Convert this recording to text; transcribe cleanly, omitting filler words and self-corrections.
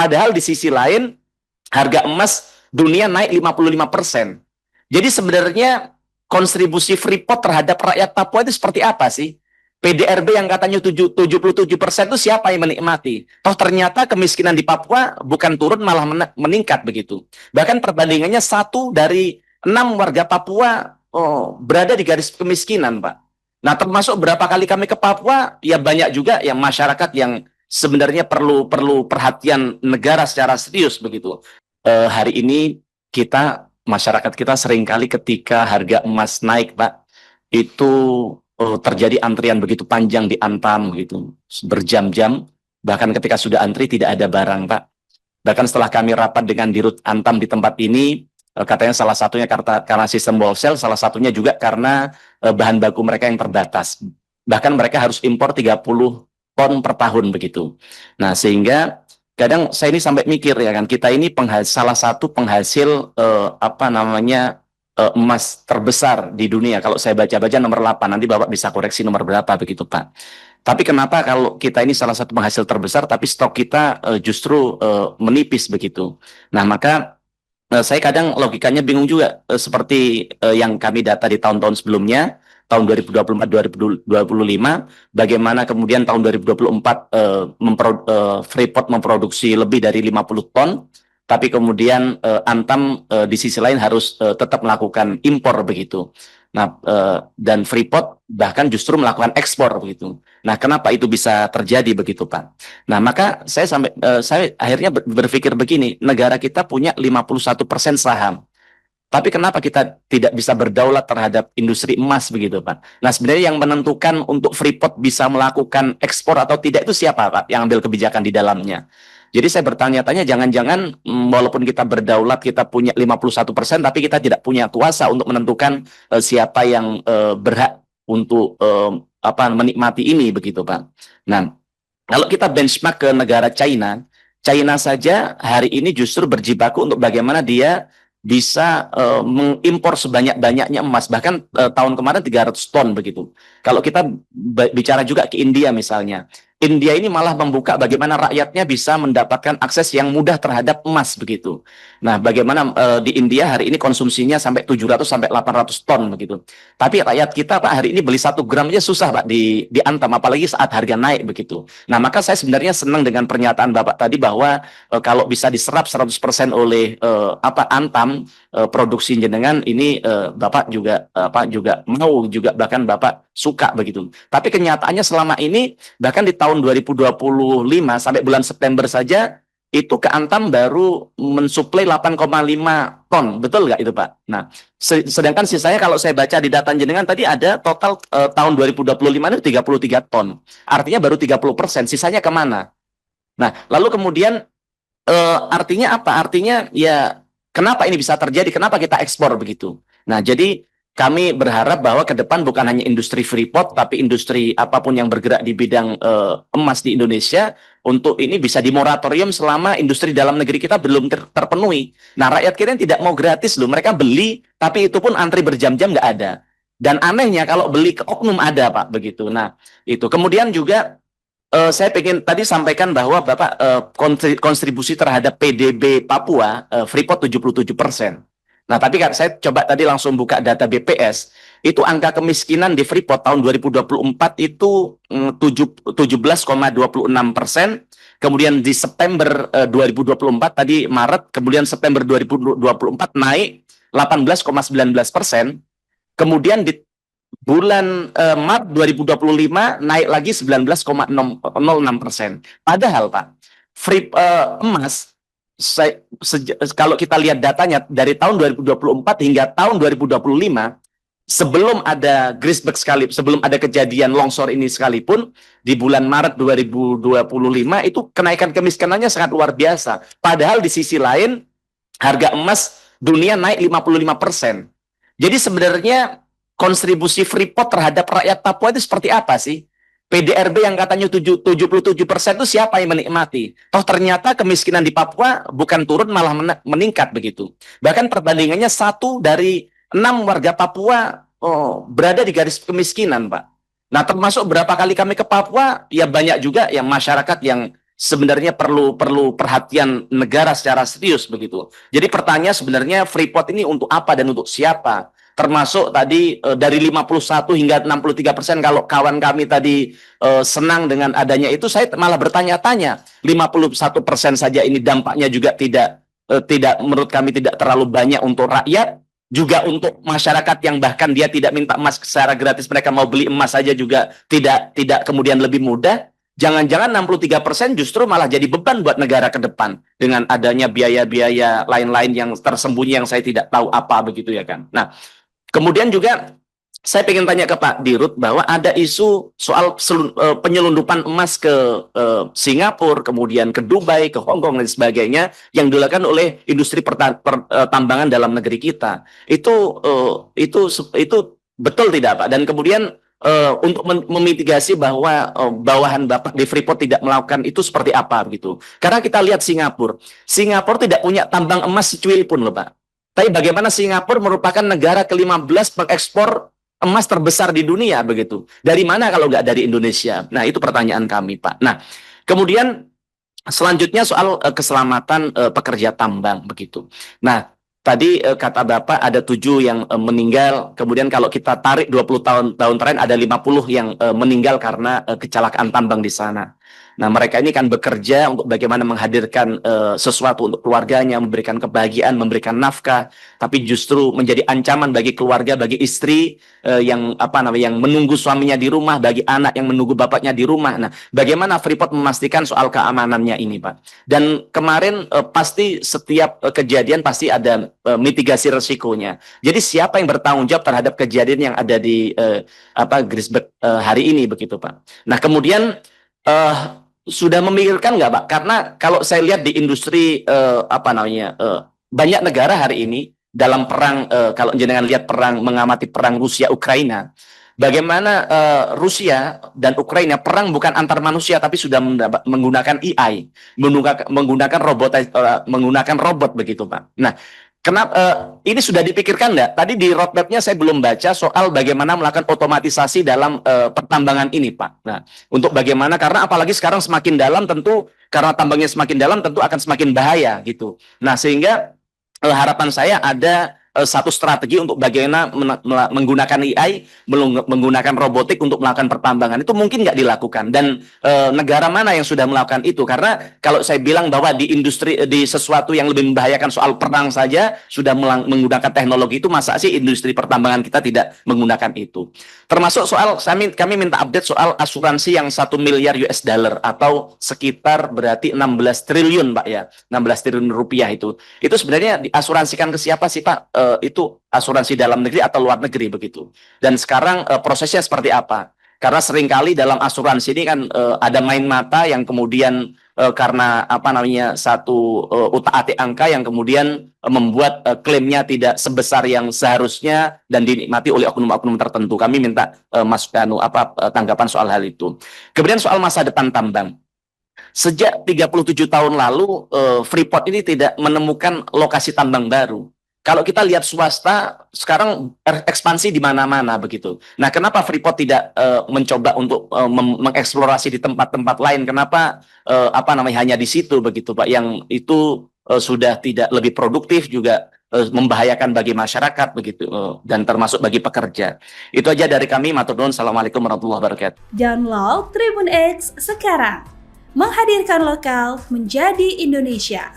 Padahal di sisi lain harga emas dunia naik 55%. Jadi sebenarnya kontribusi Freeport terhadap rakyat Papua itu seperti apa sih? PDRB yang katanya 77% itu siapa yang menikmati? Toh ternyata kemiskinan di Papua bukan turun malah meningkat begitu. Bahkan perbandingannya 1 dari 6 warga Papua berada di garis kemiskinan, Pak. Nah, termasuk berapa kali kami ke Papua, ya banyak juga yang masyarakat yang sebenarnya perlu perhatian negara secara serius begitu. Hari ini masyarakat kita seringkali ketika harga emas naik, Pak, itu terjadi antrian begitu panjang di Antam gitu, berjam-jam. Bahkan ketika sudah antri tidak ada barang, Pak. Bahkan setelah kami rapat dengan Dirut Antam di tempat ini, katanya salah satunya karena sistem wholesale, salah satunya juga karena bahan baku mereka yang terbatas. Bahkan mereka harus impor 30 ton per tahun begitu. Nah, sehingga kadang saya ini sampai mikir ya kan, kita ini salah satu penghasil emas terbesar di dunia. Kalau saya baca-baca nomor 8, nanti Bapak bisa koreksi nomor berapa begitu, Pak. Tapi kenapa kalau kita ini salah satu penghasil terbesar, tapi stok kita justru menipis begitu. Nah, maka saya kadang logikanya bingung juga, seperti yang kami data di tahun-tahun sebelumnya, tahun 2024-2025, bagaimana kemudian tahun 2024 Freeport memproduksi lebih dari 50 ton, tapi kemudian Antam di sisi lain harus tetap melakukan impor begitu. Nah, dan Freeport bahkan justru melakukan ekspor begitu. Nah, kenapa itu bisa terjadi begitu, Pak? Nah, maka saya akhirnya berpikir begini, negara kita punya 51% saham. Tapi kenapa kita tidak bisa berdaulat terhadap industri emas begitu, Pak? Nah, sebenarnya yang menentukan untuk Freeport bisa melakukan ekspor atau tidak itu siapa, Pak? Yang ambil kebijakan di dalamnya. Jadi saya bertanya-tanya, jangan-jangan walaupun kita berdaulat, kita punya 51%, tapi kita tidak punya kuasa untuk menentukan siapa yang berhak untuk menikmati ini begitu, Pak. Nah, kalau kita benchmark ke negara China, China saja hari ini justru berjibaku untuk bagaimana dia bisa mengimpor sebanyak-banyaknya emas, bahkan tahun kemarin 300 ton begitu. Kalau kita bicara juga ke India misalnya, India ini malah membuka bagaimana rakyatnya bisa mendapatkan akses yang mudah terhadap emas begitu. Nah, bagaimana di India hari ini konsumsinya sampai 700 sampai 800 ton begitu. Tapi rakyat kita, Pak, hari ini beli 1 gram aja susah, Pak, di Antam, apalagi saat harga naik begitu. Nah, maka saya sebenarnya senang dengan pernyataan Bapak tadi bahwa kalau bisa diserap 100% oleh Antam, produksi jenengan ini Bapak juga mau juga, bahkan Bapak suka begitu. Tapi kenyataannya selama ini bahkan di tahun 2025 sampai bulan September saja itu ke Antam baru mensuplai 8,5 ton. Betul nggak itu, Pak? Nah, sedangkan sisanya kalau saya baca di data jenengan tadi ada total tahun 2025 itu 33 ton. Artinya baru 30%, sisanya kemana? Nah, lalu kemudian artinya apa? Artinya ya kenapa ini bisa terjadi? Kenapa kita ekspor begitu? Nah, jadi kami berharap bahwa ke depan bukan hanya industri Freeport, tapi industri apapun yang bergerak di bidang emas di Indonesia, untuk ini bisa dimoratorium selama industri dalam negeri kita belum terpenuhi. Nah, rakyat kita yang tidak mau gratis loh, mereka beli, tapi itu pun antri berjam-jam nggak ada. Dan anehnya kalau beli ke oknum ada, Pak, begitu. Nah, itu. Kemudian juga saya ingin tadi sampaikan bahwa Bapak kontribusi terhadap PDB Papua Freeport 77%. Nah, tapi kan saya coba tadi langsung buka data BPS, itu angka kemiskinan di Freeport tahun 2024 itu 17,26%, kemudian di September 2024 tadi Maret, kemudian September 2024 naik 18,19%, kemudian di bulan Maret 2025 naik lagi 19,06%. Padahal, Pak, emas kalau kita lihat datanya dari tahun 2024 hingga tahun 2025, sebelum ada Grisberg sebelum ada kejadian longsor ini sekalipun, di bulan Maret 2025 itu kenaikan kemiskinannya sangat luar biasa. Padahal di sisi lain harga emas dunia naik 55%. Jadi sebenarnya kontribusi Freeport terhadap rakyat Papua itu seperti apa sih? PDRB yang katanya 77% itu siapa yang menikmati? Toh ternyata kemiskinan di Papua bukan turun malah meningkat begitu. Bahkan perbandingannya 1 dari 6 warga Papua berada di garis kemiskinan, Pak. Nah, termasuk berapa kali kami ke Papua, ya banyak juga yang masyarakat yang sebenarnya perlu perlu perhatian negara secara serius begitu. Jadi pertanyaan sebenarnya Freeport ini untuk apa dan untuk siapa? Termasuk tadi dari 51 hingga 63% kalau kawan kami tadi senang dengan adanya itu, saya malah bertanya-tanya 51% saja ini dampaknya juga tidak menurut kami tidak terlalu banyak untuk rakyat, juga untuk masyarakat yang bahkan dia tidak minta emas secara gratis, mereka mau beli emas saja juga tidak kemudian lebih mudah. Jangan-jangan 63% justru malah jadi beban buat negara ke depan dengan adanya biaya-biaya lain-lain yang tersembunyi yang saya tidak tahu apa begitu ya kan. Nah, kemudian juga saya ingin tanya ke Pak Dirut bahwa ada isu soal penyelundupan emas ke Singapura, kemudian ke Dubai, ke Hong Kong dan sebagainya yang dilakukan oleh industri pertambangan dalam negeri kita. Itu betul tidak Pak? Dan kemudian untuk memitigasi bahwa bawahan Bapak di Freeport tidak melakukan itu seperti apa gitu. Karena kita lihat Singapura tidak punya tambang emas secuil pun loh Pak. Tapi bagaimana Singapura merupakan negara ke-15 pengekspor emas terbesar di dunia begitu. Dari mana kalau nggak dari Indonesia? Nah, itu pertanyaan kami, Pak. Nah, kemudian selanjutnya soal keselamatan pekerja tambang begitu. Nah, tadi kata Bapak ada 7 yang meninggal, kemudian kalau kita tarik 20 tahun terakhir ada 50 yang meninggal karena kecelakaan tambang di sana. Nah, mereka ini kan bekerja untuk bagaimana menghadirkan sesuatu untuk keluarganya, memberikan kebahagiaan, memberikan nafkah, tapi justru menjadi ancaman bagi keluarga, bagi istri yang yang menunggu suaminya di rumah, bagi anak yang menunggu bapaknya di rumah. Nah, bagaimana Freeport memastikan soal keamanannya ini, Pak? Dan kemarin pasti setiap kejadian pasti ada mitigasi resikonya. Jadi siapa yang bertanggung jawab terhadap kejadian yang ada di Grisberg hari ini begitu, Pak? Nah, kemudian sudah memikirkan nggak, Pak? Karena kalau saya lihat di industri banyak negara hari ini dalam perang, kalau jenengan lihat perang, mengamati perang Rusia Ukraina, bagaimana Rusia dan Ukraina perang bukan antar manusia tapi sudah menggunakan AI, menggunakan robot begitu, Pak. Nah, kenapa ini sudah dipikirkan nggak? Tadi di roadmap-nya saya belum baca soal bagaimana melakukan otomatisasi dalam pertambangan ini, Pak. Nah, untuk bagaimana, karena apalagi sekarang semakin dalam tentu, karena tambangnya semakin dalam tentu akan semakin bahaya gitu. Nah, sehingga harapan saya ada satu strategi untuk bagaimana menggunakan AI, menggunakan robotik untuk melakukan pertambangan. Itu mungkin nggak dilakukan. Dan negara mana yang sudah melakukan itu? Karena kalau saya bilang bahwa di industri, di sesuatu yang lebih membahayakan soal perang saja sudah menggunakan teknologi itu, masa sih industri pertambangan kita tidak menggunakan itu? Termasuk soal, kami minta update soal asuransi yang 1 miliar US dollar atau sekitar berarti 16 triliun, Pak ya. 16 triliun rupiah itu. Itu sebenarnya diasuransikan ke siapa sih, Pak? Itu asuransi dalam negeri atau luar negeri begitu. Dan sekarang prosesnya seperti apa? Karena seringkali dalam asuransi ini kan ada main mata yang kemudian karena satu utak-atik angka yang kemudian membuat klaimnya tidak sebesar yang seharusnya dan dinikmati oleh oknum-oknum tertentu. Kami minta tanggapan soal hal itu. Kemudian soal masa depan tambang. Sejak 37 tahun lalu Freeport ini tidak menemukan lokasi tambang baru. Kalau kita lihat swasta sekarang ekspansi di mana-mana begitu. Nah, kenapa Freeport tidak mencoba untuk mengeksplorasi di tempat-tempat lain? Kenapa hanya di situ begitu, Pak? Yang itu sudah tidak lebih produktif, juga membahayakan bagi masyarakat begitu, dan termasuk bagi pekerja. Itu aja dari kami. Matur nuwun. Assalamualaikum warahmatullahi wabarakatuh. Download Tribun X sekarang. Menghadirkan lokal menjadi Indonesia.